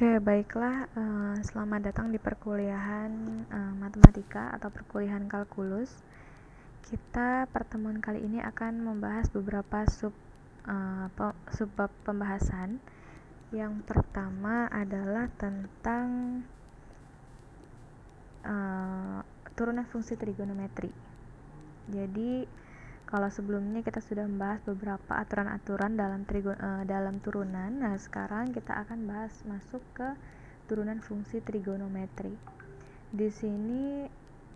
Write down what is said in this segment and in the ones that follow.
Oke, baiklah. Selamat datang di perkuliahan matematika atau perkuliahan kalkulus. Kita pertemuan kali ini akan membahas beberapa subbab pembahasan. Yang pertama adalah tentang turunan fungsi trigonometri. Jadi kalau sebelumnya kita sudah membahas beberapa aturan-aturan dalam turunan, nah sekarang kita akan bahas masuk ke turunan fungsi trigonometri. Di sini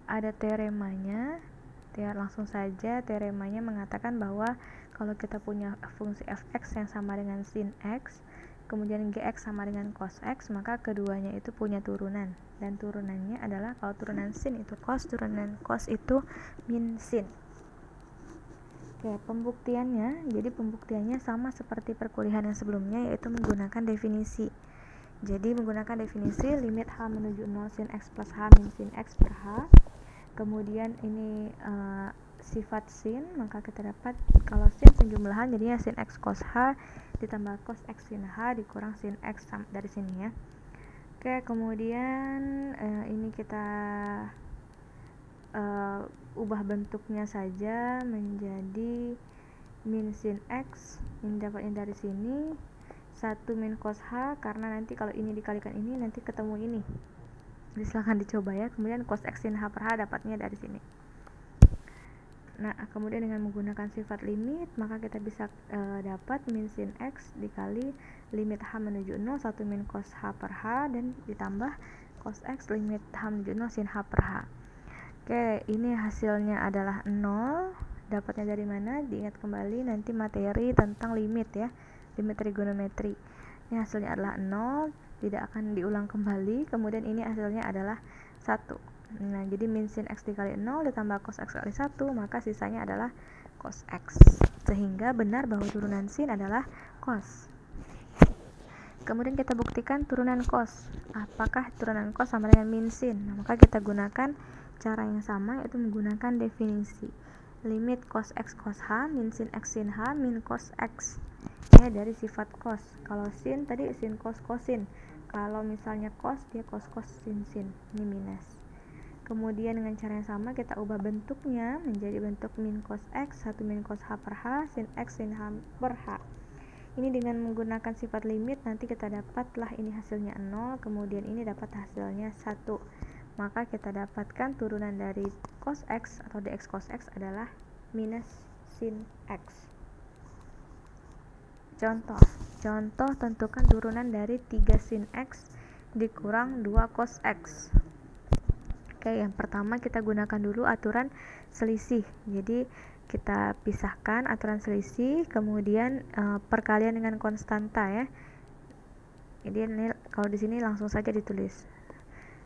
ada teoremanya. Langsung saja teoremanya mengatakan bahwa kalau kita punya fungsi fx yang sama dengan sin x, kemudian gx sama dengan cos x, maka keduanya itu punya turunan. Dan turunannya adalah kalau turunan sin itu cos, turunan cos itu min sin. Oke, pembuktiannya, jadi pembuktiannya sama seperti perkuliahan yang sebelumnya, yaitu menggunakan definisi. Jadi menggunakan definisi limit h menuju 0 sin x plus h min sin x per h. Kemudian ini sifat sin, maka kita dapat kalau sin sejumlahan jadinya sin x cos h ditambah cos x sin h dikurang sin x dari sini ya. Oke, kemudian ini kita ubah bentuknya saja menjadi min sin x, ini dapatnya dari sini 1 min cos h, karena nanti kalau ini dikalikan ini nanti ketemu ini, jadi silahkan dicoba ya. Kemudian cos x sin h per h dapatnya dari sini. Nah, kemudian dengan menggunakan sifat limit, maka kita bisa dapat min sin x dikali limit h menuju 0 1 min cos h per h dan ditambah cos x limit h menuju 0 sin h per h. Oke, ini hasilnya adalah 0. Dapatnya dari mana? Diingat kembali nanti materi tentang limit ya, limit trigonometri. Ini hasilnya adalah 0, tidak akan diulang kembali. Kemudian ini hasilnya adalah 1. Nah, jadi min sin x dikali 0 ditambah cos x kali 1, maka sisanya adalah cos x. Sehingga benar bahwa turunan sin adalah cos. Kemudian kita buktikan turunan cos. Apakah turunan cos sama dengan min sin? Nah, maka kita gunakan cara yang sama, yaitu menggunakan definisi limit cos x cos h min sin x sin h min cos x ya, dari sifat cos. Kalau sin tadi sin cos cosin, kalau misalnya cos dia cos cos sin sin, ini minus. Kemudian dengan cara yang sama kita ubah bentuknya menjadi bentuk min cos x 1 min cos h per h sin x sin h per h. Ini dengan menggunakan sifat limit nanti kita dapatlah ini hasilnya 0, kemudian ini dapat hasilnya 1. Maka kita dapatkan turunan dari cos x atau dx cos x adalah minus sin x. Contoh tentukan turunan dari 3 sin x dikurang 2 cos x. Oke, yang pertama kita gunakan dulu aturan selisih. Jadi kita pisahkan aturan selisih, kemudian perkalian dengan konstanta ya. Jadi ini, kalau di sini langsung saja ditulis.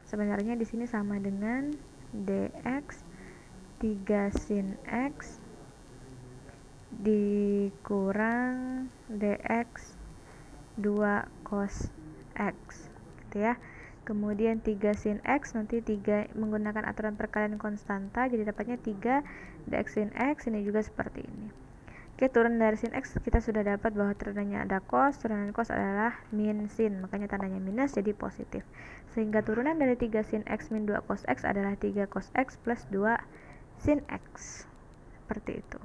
Sebenarnya di sini sama dengan dx 3 sin x dikurang dx 2 cos x gitu ya. Kemudian 3 sin x nanti 3 menggunakan aturan perkalian konstanta, jadi dapatnya 3 dx sin x, ini juga seperti ini. Oke, turunan dari sin x kita sudah dapat bahwa turunannya ada cos, turunan cos adalah min sin, makanya tandanya minus jadi positif. Sehingga turunan dari 3 sin x min 2 cos x adalah 3 cos x plus 2 sin x. Seperti itu.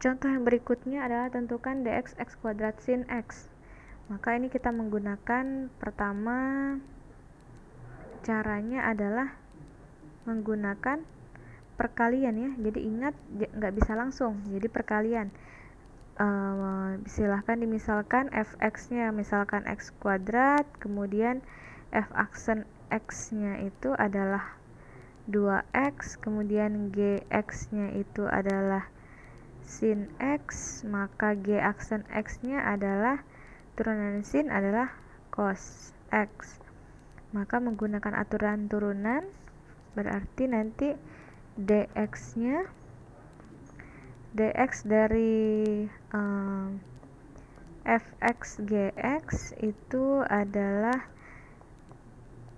Contoh yang berikutnya adalah tentukan dx x kuadrat sin x. Maka ini kita menggunakan pertama, caranya adalah menggunakan perkalian ya. Jadi ingat nggak bisa langsung, jadi perkalian. Silahkan dimisalkan fx nya misalkan x kuadrat, kemudian f aksen x nya itu adalah 2x, kemudian gx nya itu adalah sin x, maka g aksen x nya adalah turunan sin adalah cos x. Maka menggunakan aturan turunan berarti nanti dx nya, dx dari fx gx itu adalah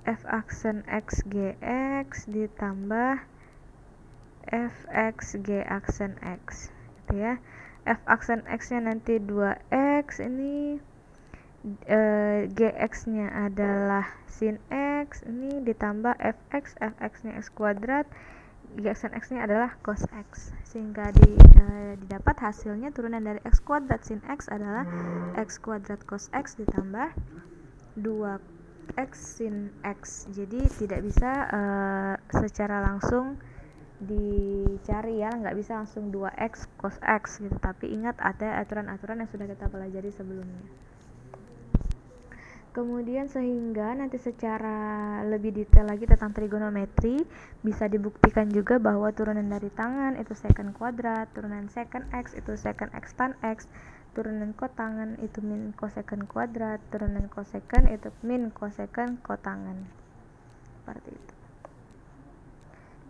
f aksen x gx ditambah fx g aksen x gitu ya. F aksen x nya nanti 2x, ini Gx nya adalah sin X, ini ditambah fx, fx nya x kuadrat, Gx dan x nya adalah cos X, sehingga didapat hasilnya turunan dari x kuadrat sin X adalah x kuadrat cos X ditambah 2x sin X. Jadi tidak bisa secara langsung dicari ya, nggak bisa langsung 2x cos X gitu, tapi ingat ada aturan-aturan yang sudah kita pelajari sebelumnya. Kemudian sehingga nanti secara lebih detail lagi tentang trigonometri bisa dibuktikan juga bahwa turunan dari tangan itu secant kuadrat, turunan secant X itu secant X tan X, turunan kotangan itu min cosecant kuadrat, turunan cosecant itu min cosecant kotangan. Seperti itu.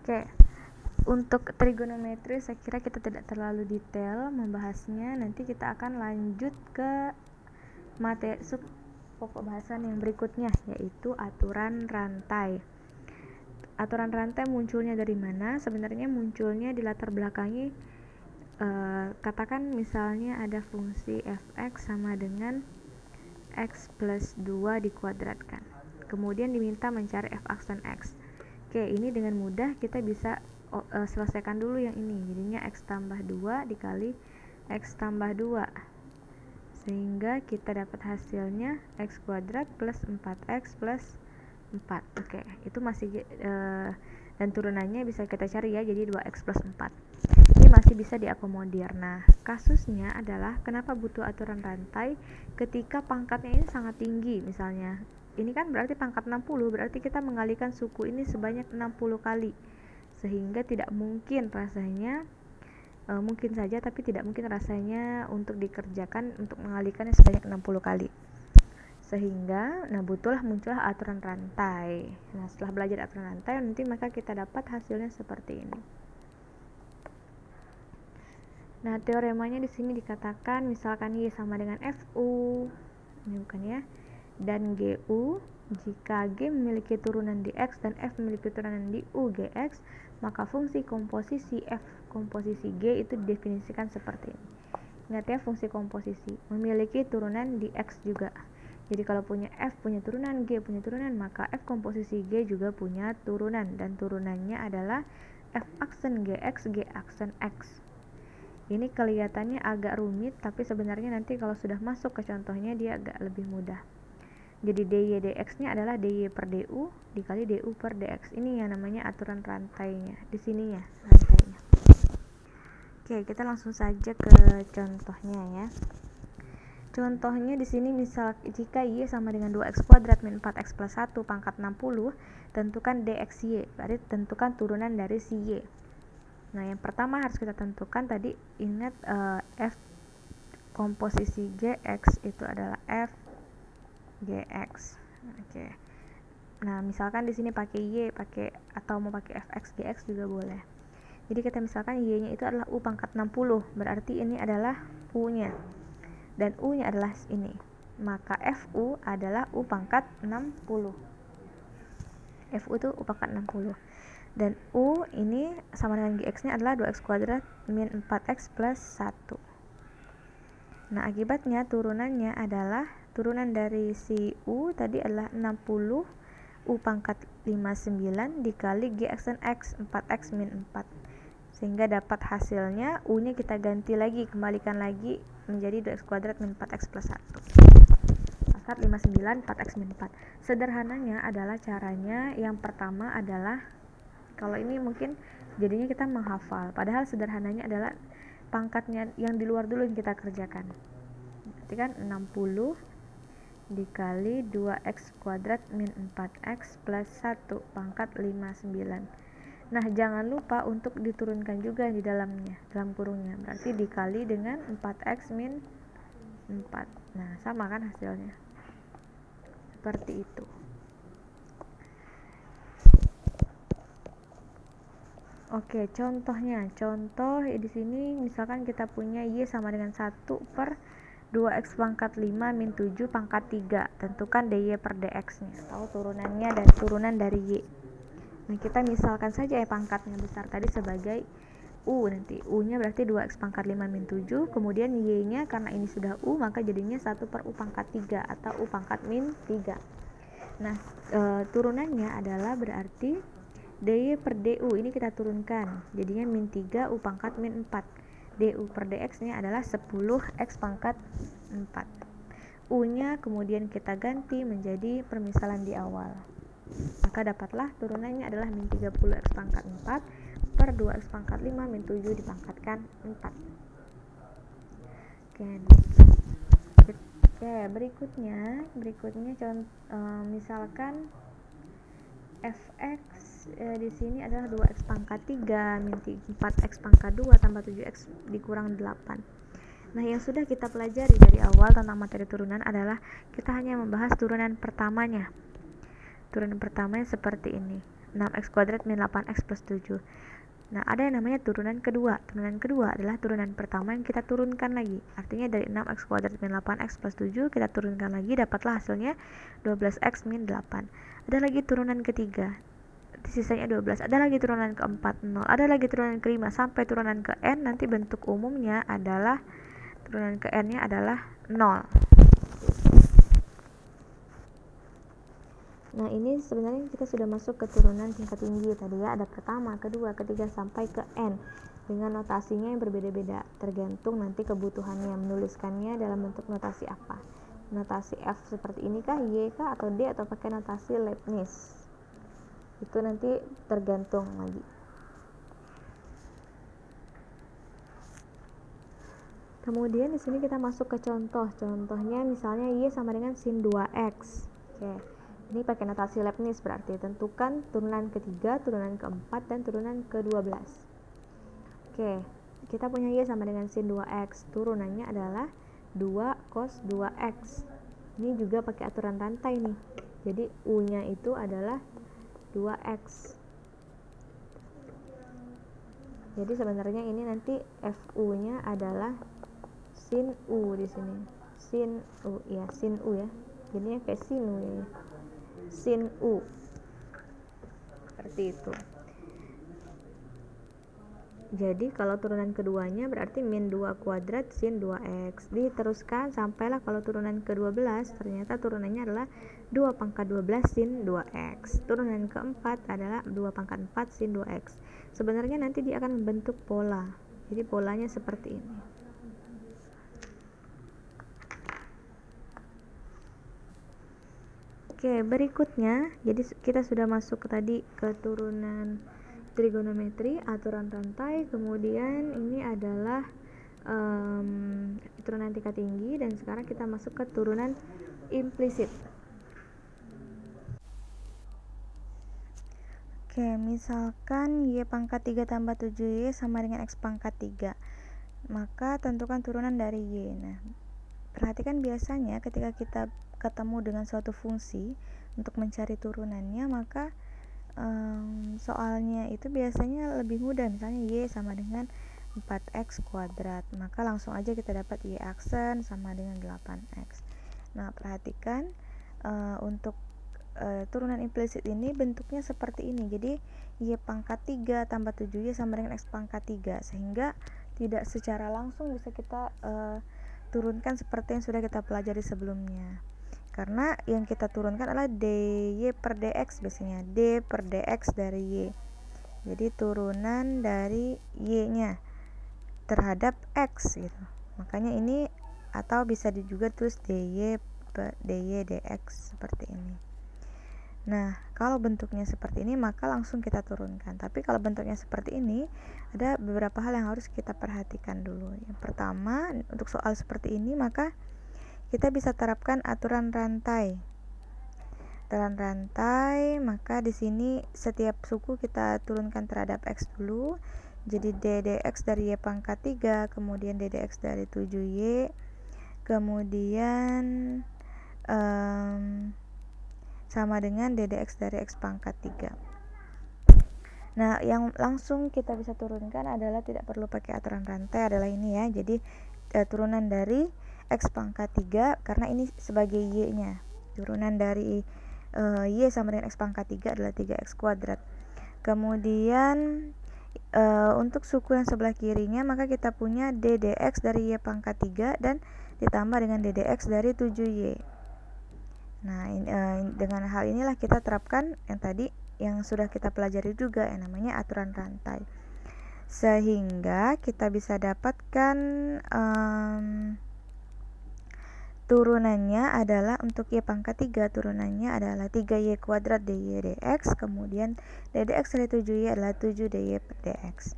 Oke. Untuk trigonometri saya kira kita tidak terlalu detail membahasnya, nanti kita akan lanjut ke materi pokok bahasan yang berikutnya, yaitu aturan rantai. Aturan rantai munculnya dari mana? Sebenarnya munculnya di latar belakangi katakan misalnya ada fungsi fx sama dengan x plus 2 dikuadratkan, kemudian diminta mencari fx dan x. Oke, ini dengan mudah kita bisa selesaikan dulu yang ini, jadinya x tambah 2 dikali x tambah 2, sehingga kita dapat hasilnya x kuadrat plus 4x plus 4. Oke, itu masih dan turunannya bisa kita cari ya, jadi 2x plus 4. Ini masih bisa diakomodir. Nah, kasusnya adalah kenapa butuh aturan rantai ketika pangkatnya ini sangat tinggi. Misalnya, ini kan berarti pangkat 60, berarti kita mengalihkan suku ini sebanyak 60 kali. Sehingga tidak mungkin rasanya mungkin saja tapi tidak mungkin rasanya untuk dikerjakan untuk mengalihkannya sebanyak 60 kali, sehingga muncullah aturan rantai. Nah, setelah belajar aturan rantai nanti maka kita dapat hasilnya seperti ini. Nah, teoremanya di sini dikatakan misalkan Y sama dengan FU, ini bukan ya, dan GU jika G memiliki turunan di X dan F memiliki turunan di U GX, maka fungsi komposisi F komposisi G itu didefinisikan seperti ini. Ingat ya, fungsi komposisi memiliki turunan di X juga. Jadi kalau punya F punya turunan, G punya turunan, maka F komposisi G juga punya turunan, dan turunannya adalah F aksen GX, G aksen X. Ini kelihatannya agak rumit, tapi sebenarnya nanti kalau sudah masuk ke contohnya dia agak lebih mudah. Jadi dy dx nya adalah dy per du dikali du per dx. Ini yang namanya aturan rantainya, di sini ya rantainya. Oke, kita langsung saja ke contohnya ya. Contohnya di sini misal jika Y sama dengan 2x kuadrat min 4x plus 1 pangkat 60, tentukan dxy, berarti tentukan turunan dari si Y. Nah, yang pertama harus kita tentukan tadi, ingat F komposisi GX itu adalah F GX. Oke. Nah, misalkan di sini pakai Y, atau mau pakai fx GX juga boleh. Jadi kita misalkan Y-nya itu adalah U pangkat 60, berarti ini adalah U-nya. Dan U-nya adalah ini. Maka FU adalah U pangkat 60. FU itu U pangkat 60. Dan U ini sama dengan GX-nya adalah 2x kuadrat min 4x plus 1. Nah, akibatnya turunannya adalah turunan dari si U tadi adalah 60 U pangkat 59 dikali G aksen X 4x min 4, sehingga dapat hasilnya U nya kita ganti lagi, kembalikan lagi menjadi 2x kuadrat min 4x plus 1 pangkat 59 4x min 4. Sederhananya adalah caranya yang pertama adalah, kalau ini mungkin jadinya kita menghafal, padahal sederhananya adalah pangkatnya yang di luar dulu yang kita kerjakan. Berarti kan 60 dikali 2x kuadrat min 4x plus 1 pangkat 59. Nah, jangan lupa untuk diturunkan juga di dalamnya, dalam kurungnya, berarti dikali dengan 4x min 4. Nah, sama kan hasilnya, seperti itu. Oke, contohnya, contoh di sini misalkan kita punya Y sama dengan 1 per 2x pangkat 5 min 7 pangkat 3. Tentukan dy per dx nya, atau turunannya dan turunan dari Y. Nah, kita misalkan saja pangkatnya besar tadi sebagai U, nanti U-nya berarti 2x pangkat 5 min 7, kemudian Y-nya karena ini sudah U, maka jadinya 1 per U pangkat 3 atau U pangkat min 3. Nah, turunannya adalah berarti dy per du, ini kita turunkan, jadinya min 3 U pangkat min 4. Du per dx nya adalah 10x pangkat 4. U-nya kemudian kita ganti menjadi permisalan di awal. Maka dapatlah turunannya adalah min 30x pangkat 4 per 2x pangkat 5 min 7 dipangkatkan 4. Oke, berikutnya misalkan fx di sini adalah 2x pangkat 3 min 4x pangkat 2 tambah 7x dikurang 8. Nah, yang sudah kita pelajari dari awal tentang materi turunan adalah kita hanya membahas turunan pertamanya. Turunan pertamanya seperti ini, 6x kuadrat min 8x plus 7. Nah, ada yang namanya turunan kedua. Turunan kedua adalah turunan pertama yang kita turunkan lagi. Artinya dari 6x kuadrat min 8x plus 7 kita turunkan lagi, dapatlah hasilnya 12x min 8. Ada lagi turunan ketiga, sisanya 12. Ada lagi turunan keempat 0. Ada lagi turunan kelima sampai turunan ke n. Nanti bentuk umumnya adalah turunan ke n-nya adalah 0. Nah, ini sebenarnya kita sudah masuk ke turunan tingkat tinggi tadi ya, ada pertama, kedua, ketiga sampai ke n dengan notasinya yang berbeda-beda tergantung nanti kebutuhannya menuliskannya dalam bentuk notasi apa. Notasi F seperti ini kah, Y kah, atau D, atau pakai notasi Leibniz. Itu nanti tergantung lagi. Kemudian di sini kita masuk ke contoh. Contohnya misalnya Y sama dengan sin 2x. Oke. Ini pakai notasi Leibniz, berarti tentukan turunan ketiga, turunan keempat, dan turunan ke-12. Oke, kita punya Y sama dengan sin 2x. Turunannya adalah 2 cos 2x. Ini juga pakai aturan rantai nih. Jadi U-nya itu adalah 2x. Jadi sebenarnya ini nanti FU-nya adalah sin U di sini. Sin U ya, sin U ya. Jadinya kayak sin U ya. Sin U seperti itu. Jadi kalau turunan keduanya berarti min 2 kuadrat sin 2x. Diteruskan sampailah kalau turunan ke-12 ternyata turunannya adalah 2 pangkat 12 sin 2x. Turunan keempat adalah 2 pangkat 4 sin 2x. Sebenarnya nanti dia akan membentuk pola. Jadi polanya seperti ini. Oke, berikutnya, jadi kita sudah masuk tadi ke turunan trigonometri, aturan rantai, kemudian ini adalah turunan tingkat tinggi, dan sekarang kita masuk ke turunan implisit. Oke, misalkan Y pangkat 3 tambah 7Y sama dengan X pangkat 3, maka tentukan turunan dari Y. Nah, perhatikan biasanya ketika kita ketemu dengan suatu fungsi untuk mencari turunannya, maka soalnya itu biasanya lebih mudah. Misalnya Y sama dengan 4x kuadrat, maka langsung aja kita dapat Y aksen sama dengan 8x. Nah, perhatikan untuk turunan implisit ini bentuknya seperti ini. Jadi Y pangkat 3 tambah 7Y sama dengan X pangkat 3, sehingga tidak secara langsung bisa kita turunkan seperti yang sudah kita pelajari sebelumnya, karena yang kita turunkan adalah dy per dx, biasanya d per dx dari y. Jadi turunan dari y nya terhadap x gitu. Makanya ini, atau bisa juga tulis dy dx seperti ini. Nah, kalau bentuknya seperti ini maka langsung kita turunkan. Tapi kalau bentuknya seperti ini, ada beberapa hal yang harus kita perhatikan dulu. Yang pertama, untuk soal seperti ini maka kita bisa terapkan aturan rantai. Aturan rantai, maka di sini setiap suku kita turunkan terhadap x dulu. Jadi ddx dari y pangkat 3, kemudian ddx dari 7y, kemudian sama dengan ddx dari x pangkat 3. Nah, yang langsung kita bisa turunkan adalah tidak perlu pakai aturan rantai, adalah ini ya. Jadi turunan dari x pangkat 3, karena ini sebagai y nya. Turunan dari y sama dengan x pangkat 3 adalah 3x kuadrat. Kemudian untuk suku yang sebelah kirinya, maka kita punya ddx dari y pangkat 3 dan ditambah dengan ddx dari 7y. Nah, dengan hal inilah kita terapkan yang tadi yang sudah kita pelajari juga, yang namanya aturan rantai, sehingga kita bisa dapatkan turunannya adalah untuk y pangkat 3, turunannya adalah 3y kuadrat dy dx, kemudian ddx dari 7y adalah 7 dy per dx.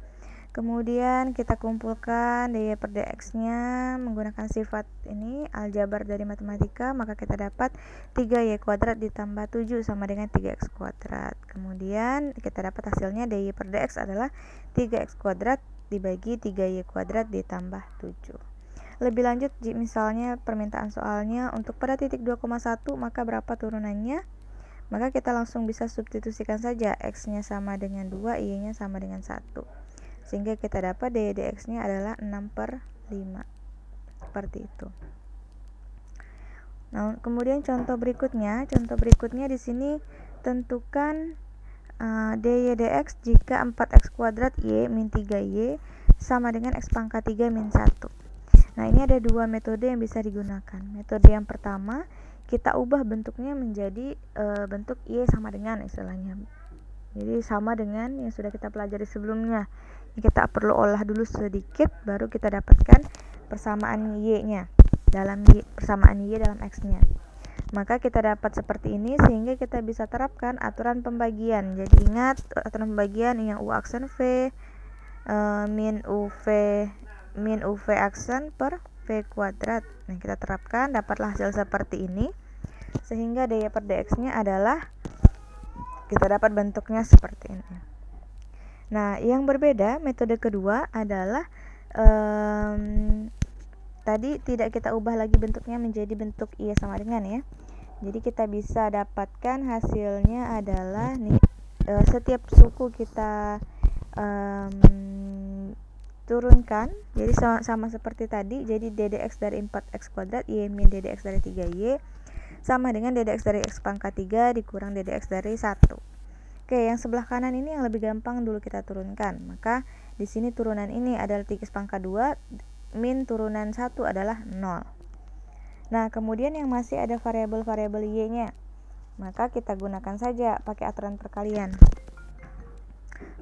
Kemudian kita kumpulkan dy per dx nya menggunakan sifat ini aljabar dari matematika, maka kita dapat 3y kuadrat ditambah 7 sama dengan 3x kuadrat. Kemudian kita dapat hasilnya dy per dx adalah 3x kuadrat dibagi 3y kuadrat ditambah 7. Lebih lanjut, misalnya permintaan soalnya untuk pada titik 2,1 maka berapa turunannya? Maka kita langsung bisa substitusikan saja, x nya sama dengan 2, y nya sama dengan 1, sehingga kita dapat dy dx nya adalah 6/5, seperti itu. Nah, kemudian contoh berikutnya di sini tentukan dy dx jika 4x kuadrat y min 3y sama dengan x pangkat 3 min 1. Nah, ini ada dua metode yang bisa digunakan. Metode yang pertama, kita ubah bentuknya menjadi bentuk y sama dengan, istilahnya. Jadi sama dengan yang sudah kita pelajari sebelumnya. Kita perlu olah dulu sedikit, baru kita dapatkan persamaan y-nya dalam persamaan y dalam x-nya. Maka kita dapat seperti ini, sehingga kita bisa terapkan aturan pembagian. Jadi ingat aturan pembagian yang u aksen v min uv aksen per v kuadrat. Nah, kita terapkan, dapatlah hasil seperti ini, sehingga dy per dx nya adalah kita dapat bentuknya seperti ini. Nah, yang berbeda metode kedua adalah tadi tidak kita ubah lagi bentuknya menjadi bentuk y sama dengan ya. Jadi kita bisa dapatkan hasilnya adalah nih, setiap suku kita turunkan, jadi sama seperti tadi. Jadi ddx dari 4x kuadrat y min ddx dari 3y sama dengan ddx dari x pangkat 3 dikurang ddx dari 1. Oke, yang sebelah kanan ini yang lebih gampang dulu kita turunkan. Maka di sini turunan ini adalah 3x pangkat 2 min turunan 1 adalah 0. Nah, kemudian yang masih ada variabel-variabel y-nya, maka kita gunakan saja pakai aturan perkalian.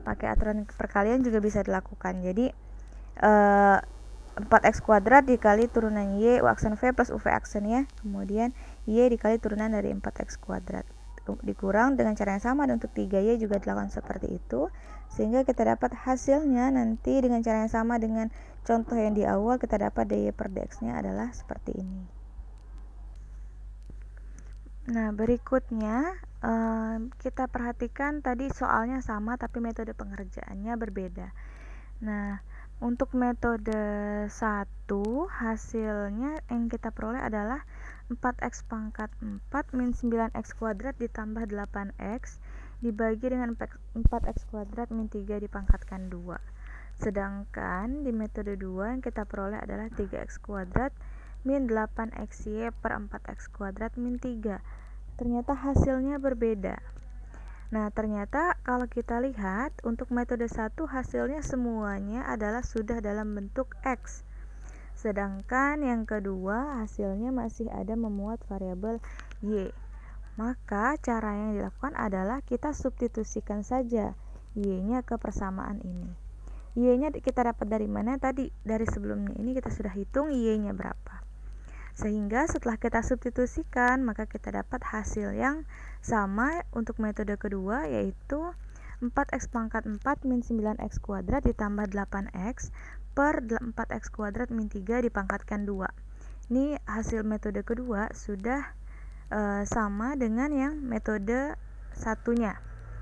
Pakai aturan perkalian juga bisa dilakukan. Jadi 4x kuadrat dikali turunan y u aksen v plus uv aksen ya, kemudian y dikali turunan dari 4x kuadrat dikurang dengan cara yang sama, dan untuk 3y juga dilakukan seperti itu, sehingga kita dapat hasilnya nanti dengan cara yang sama dengan contoh yang di awal. Kita dapat dy per dx nya adalah seperti ini. Nah, berikutnya kita perhatikan tadi soalnya sama tapi metode pengerjaannya berbeda. Nah, untuk metode 1 hasilnya yang kita peroleh adalah 4x pangkat 4 min 9x kuadrat ditambah 8x dibagi dengan 4x kuadrat min 3 dipangkatkan 2. Sedangkan di metode 2 yang kita peroleh adalah 3x kuadrat min 8xy per 4x kuadrat min 3. Ternyata hasilnya berbeda. Nah, ternyata kalau kita lihat untuk metode 1 hasilnya semuanya adalah sudah dalam bentuk x. Sedangkan yang kedua hasilnya masih ada memuat variabel y. Maka cara yang dilakukan adalah kita substitusikan saja y-nya ke persamaan ini. Y-nya kita dapat dari mana? Tadi dari sebelumnya ini kita sudah hitung y-nya berapa. Sehingga setelah kita substitusikan, maka kita dapat hasil yang sama untuk metode kedua, yaitu 4x pangkat 4 min 9x kuadrat ditambah 8x per 4x kuadrat min 3 dipangkatkan 2. Ini hasil metode kedua sudah sama dengan yang metode satunya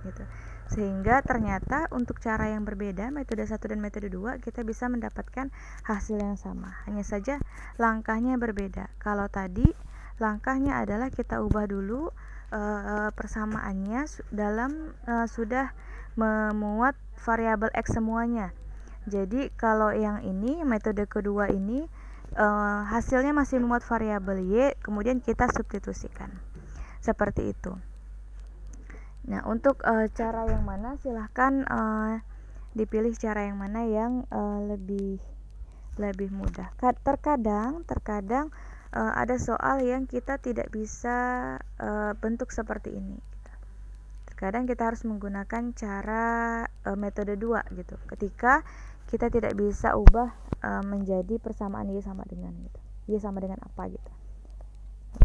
gitu. Sehingga ternyata untuk cara yang berbeda, metode 1 dan metode 2, kita bisa mendapatkan hasil yang sama. Hanya saja langkahnya berbeda. Kalau tadi langkahnya adalah kita ubah dulu persamaannya dalam sudah memuat variabel x semuanya. Jadi kalau yang ini metode kedua ini hasilnya masih memuat variabel y, kemudian kita substitusikan. Seperti itu. Nah, untuk cara yang mana silahkan dipilih cara yang mana yang lebih mudah. Terkadang ada soal yang kita tidak bisa bentuk seperti ini. Terkadang kita harus menggunakan cara metode 2 gitu. Ketika kita tidak bisa ubah menjadi persamaan Y sama dengan gitu. Y sama dengan apa gitu.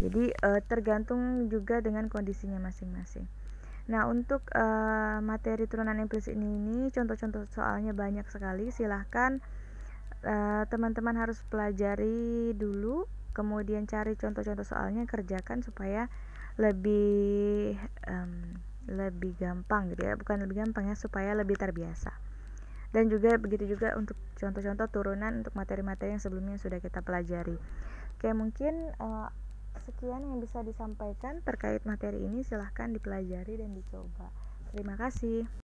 Jadi tergantung juga dengan kondisinya masing-masing. Nah, untuk materi turunan implisit ini contoh-contoh soalnya banyak sekali. Silahkan teman-teman harus pelajari dulu, kemudian cari contoh-contoh soalnya, kerjakan supaya lebih gampang gitu ya, bukan lebih gampang ya, supaya lebih terbiasa. Dan juga begitu juga untuk contoh-contoh turunan untuk materi-materi yang sebelumnya sudah kita pelajari. Oke, mungkin sekian yang bisa disampaikan terkait materi ini. Silahkan dipelajari dan dicoba. Terima kasih.